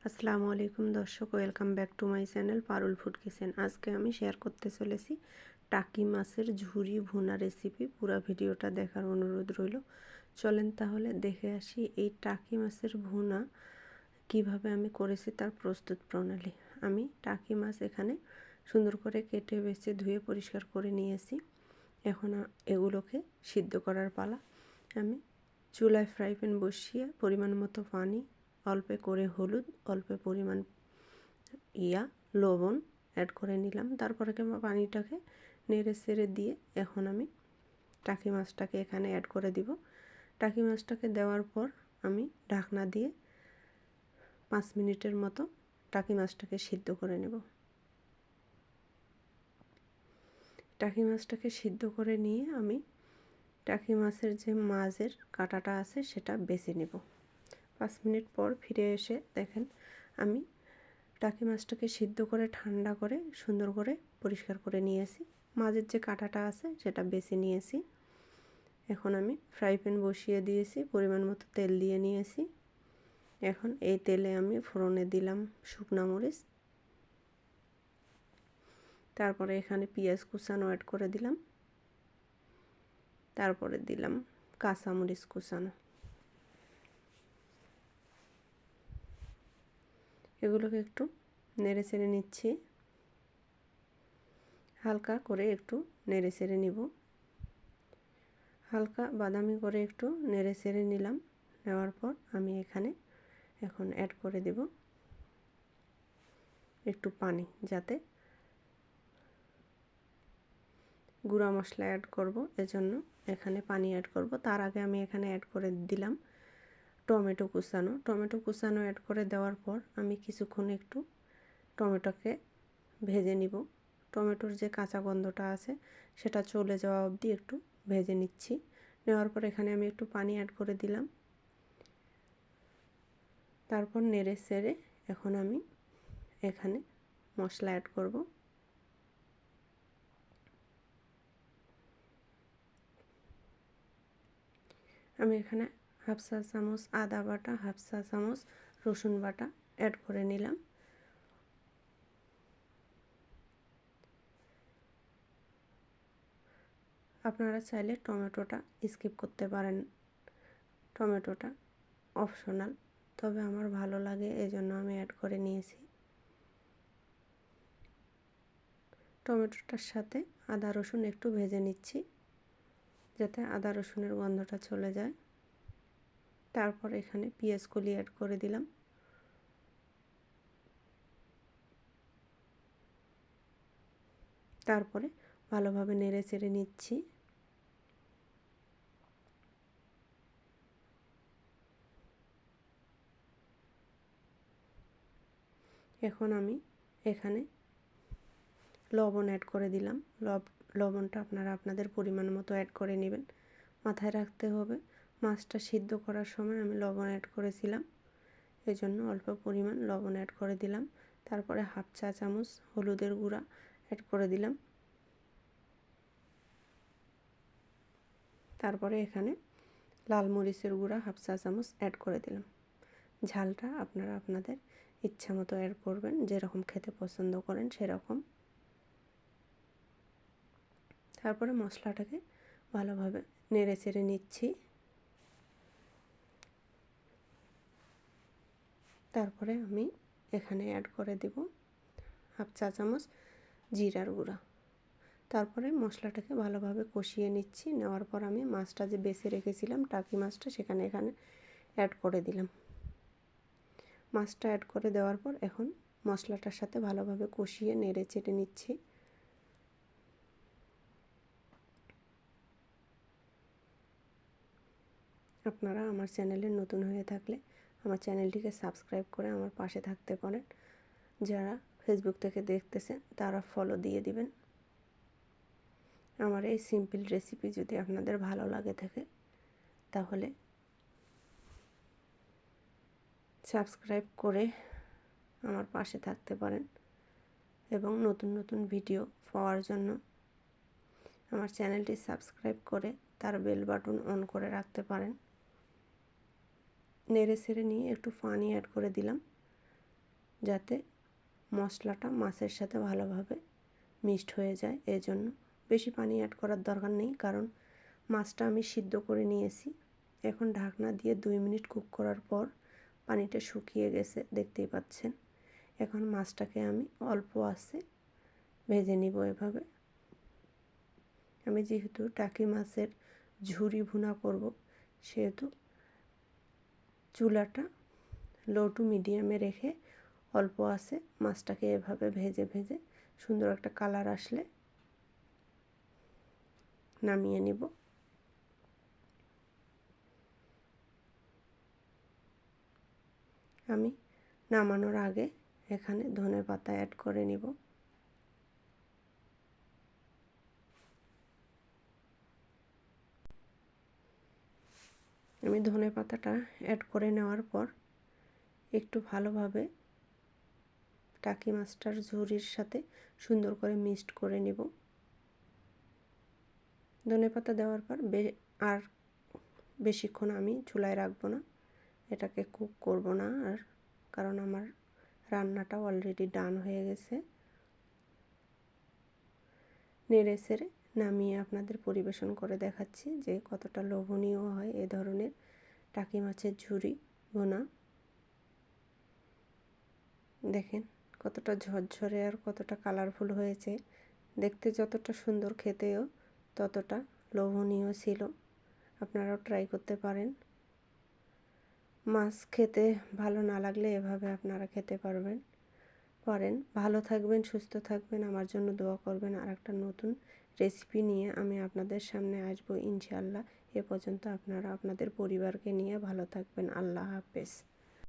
আসসালামু আলাইকুম দর্শক, welcome back to my channel Parul food kitchen. আজকে আমি শেয়ার করতে চলেছি টাকি মাছের ঝুরি ভুনা রেসিপি। পুরো ভিডিওটা দেখার অনুরোধ রইল। চলেন তাহলে দেখে আসি এই টাকি মাছের ভুনা কিভাবে আমি করেছি তার প্রস্তুত প্রণালী। আমি টাকি মাছ এখানে সুন্দর করে কেটে বেছে ধুয়ে পরিষ্কার করে নিয়েছি। এখন এগুলোকে সিদ্ধ করার পালা। আমি চুলায় ফ্রাই প্যান বসিয়ে পরিমাণ মতো পানি, অল্প করে হলুদ, অল্প পরিমাণ লবণ অ্যাড করে নিলাম। তারপরে পানিটাকে নেড়ে চেড়ে দিয়ে এখন আমি টাকি মাছটাকে এখানে অ্যাড করে দিব। টাকি মাছটাকে দেওয়ার পর আমি ঢাকনা দিয়ে 5 মিনিটের মতো টাকি মাছটাকে সিদ্ধ করে নেব। টাকি মাছটাকে সিদ্ধ করে নিয়ে আমি টাকি মাছের যে মাঝের কাঁটাটা আছে সেটা বেছে নেব। 5 মিনিট পর ফিরে এসে দেখেন আমি টাকি মাছটাকে সিদ্ধ করে ঠান্ডা করে সুন্দর করে পরিষ্কার করে নিয়েছি। মাঝের যে কাঁটাটা আছে সেটা বেছে নিয়েছি। এখন আমি ফ্রাই প্যান বসিয়ে দিয়েছি, পরিমাণ মতো তেল দিয়ে নিয়েছি। এখন এই তেলে আমি ফোড়নে দিলাম শুকনো মরিচ, তারপরে এখানে পেঁয়াজ কুচানো অ্যাড করে দিলাম, তারপরে দিলাম কাঁচামরিচ কুচানো। এগুলোকে একটু নেড়ে চেড়ে নিচ্ছি, হালকা করে একটু নেড়ে চেড়ে নিব। হালকা বাদামি করে একটু নেড়ে চেড়ে নিলাম। নেওয়ার পর আমি এখানে এখন অ্যাড করে দেব একটু পানি, যাতে গুঁড়া মশলা অ্যাড করব, এজন্য এখানে পানি অ্যাড করব। তার আগে আমি এখানে অ্যাড করে দিলাম টমেটো কুচানো। টমেটো কুচানো অ্যাড করে দেওয়ার পর আমি কিছুক্ষণ একটু টমেটোকে ভেজে নিব। টমেটোর যে কাঁচা গন্ধটা আছে সেটা চলে যাওয়া অবধি একটু ভেজে নিচ্ছি। নেওয়ার পর এখানে আমি একটু পানি অ্যাড করে দিলাম। তারপর নেড়ে চেড়ে এখন আমি এখানে মশলা অ্যাড করব। আমি এখানে হাফ চা চামচ আদা বাটা, হাফ চা চামচ রসুন বাটা অ্যাড করে নিলাম। আপনারা চাইলে টমেটোটা স্কিপ করতে পারেন, টমেটোটা অপশনাল, তবে আমার ভালো লাগে এজন্য আমি অ্যাড করে নিয়েছি। টমেটোটার সাথে আদা রসুন একটু ভেজে নিচ্ছি, যাতে আদা রসুনের গন্ধটা চলে যায়। তারপর এখানে পেঁয়াজ কলি অ্যাড করে দিলাম। তারপরে ভালোভাবে নেড়ে চেড়ে নিচ্ছি। এখন আমি এখানে লবণ অ্যাড করে দিলাম। লবণটা আপনারা আপনাদের পরিমাণ মতো অ্যাড করে নেবেন। মাথায় রাখতে হবে মাছটা সিদ্ধ করার সময় আমি লবণ অ্যাড করেছিলাম, এজন্য অল্প পরিমাণ লবণ অ্যাড করে দিলাম। তারপরে হাফ চা চামচ হলুদের গুঁড়া অ্যাড করে দিলাম। তারপরে এখানে লাল মরিচের গুঁড়া হাফ চা চামচ অ্যাড করে দিলাম। ঝালটা আপনারা আপনাদের ইচ্ছা মতো অ্যাড করবেন, যেরকম খেতে পছন্দ করেন সেরকম। তারপরে মশলাটাকে ভালোভাবে নেড়ে চেড়ে নিচ্ছি। তারপরে আমি এখানে অ্যাড করে দেব হাফ চা চামচ জিরার গুঁড়া। তারপরে মশলাটাকে ভালোভাবে কষিয়ে নিচ্ছি। নেওয়ার পর আমি মাছটা যে বেছে রেখেছিলাম টাকি মাছটা এখানে অ্যাড করে দিলাম। মাছটা অ্যাড করে দেওয়ার পর এখন মশলাটার সাথে ভালোভাবে কষিয়ে নেড়ে চেড়ে নিচ্ছি। আপনারা আমার চ্যানেলে নতুন হয়ে থাকলে আমার চ্যানেলটিকে সাবস্ক্রাইব করে আমার পাশে থাকতে পারেন। যারা ফেসবুক থেকে দেখতেছেন তারা ফলো দিয়ে দিবেন। আমার এই সিম্পল রেসিপি যদি আপনাদের ভালো লাগে থাকে তাহলে সাবস্ক্রাইব করে আমার পাশে থাকতে পারেন এবং নতুন নতুন ভিডিও পাওয়ার জন্য আমার চ্যানেলটি সাবস্ক্রাইব করে তার বেল বাটন অন করে রাখতে পারেন। নেড়ে চেড়ে নিয়ে একটু পানি অ্যাড করে দিলাম। যাতে মশলাটা মাছের সাথে ভালোভাবে মিক্সড হয়ে যায়। এজন্য বেশি পানি অ্যাড করার দরকার নেই, কারণ মাছটা আমি সিদ্ধ করে নিয়েছি। এখন ঢাকনা দিয়ে 2 মিনিট কুক করার পর পানিটা শুকিয়ে গেছে, দেখতেই পাচ্ছেন। এখন মাছটাকে আমি অল্প আঁচে ভেজে নিব এভাবে। আমি যেহেতু টাকি মাছের ঝুরি ভুনা করব, সেহেতু চুলাটা লো টু মিডিয়ামে রেখে অল্প আঁচে মাছটাকে এভাবে ভেজে ভেজে সুন্দর একটা কালার আসলে নামিয়ে নিব। আমি নামানোর আগে এখানে ধনেপাতা অ্যাড করে নিব। আমি ধনেপাতাটা অ্যাড করে নেওয়ার পর একটু ভালোভাবে টাকি মাছটার ঝুরির সাথে সুন্দর করে মিক্সড করে নিব। ধনেপাতা দেওয়ার পর আর বেশিক্ষণ আমি চুলায় রাখবো না, এটাকে কুক করব না আর, কারণ আমার রান্নাটা অলরেডি ডান হয়ে গেছে। নেড়ে চেড়ে নামিয়ে আপনাদের পরিবেশন করে দেখাচ্ছি যে কতটা লোভনীয় হয় এ ধরনের টাকি মাছের ঝুরি ভুনা। দেখেন কতটা ঝরঝরে আর কতটা কালারফুল হয়েছে। দেখতে যতটা সুন্দর, খেতেও ততটা লোভনীয় ছিল। আপনারাও ট্রাই করতে পারেন। মাছ খেতে ভালো না লাগলে এভাবে আপনারা খেতে পারেন। ভালো থাকবেন, সুস্থ থাকবেন, আমার জন্য দোয়া করবেন। আর একটা নতুন রেসিপি নিয়ে আমি আপনাদের সামনে আসবো ইনশাআল্লাহ। এ পর্যন্ত আপনারা আপনাদের পরিবারকে নিয়ে ভালো থাকবেন। আল্লাহ হাফেজ।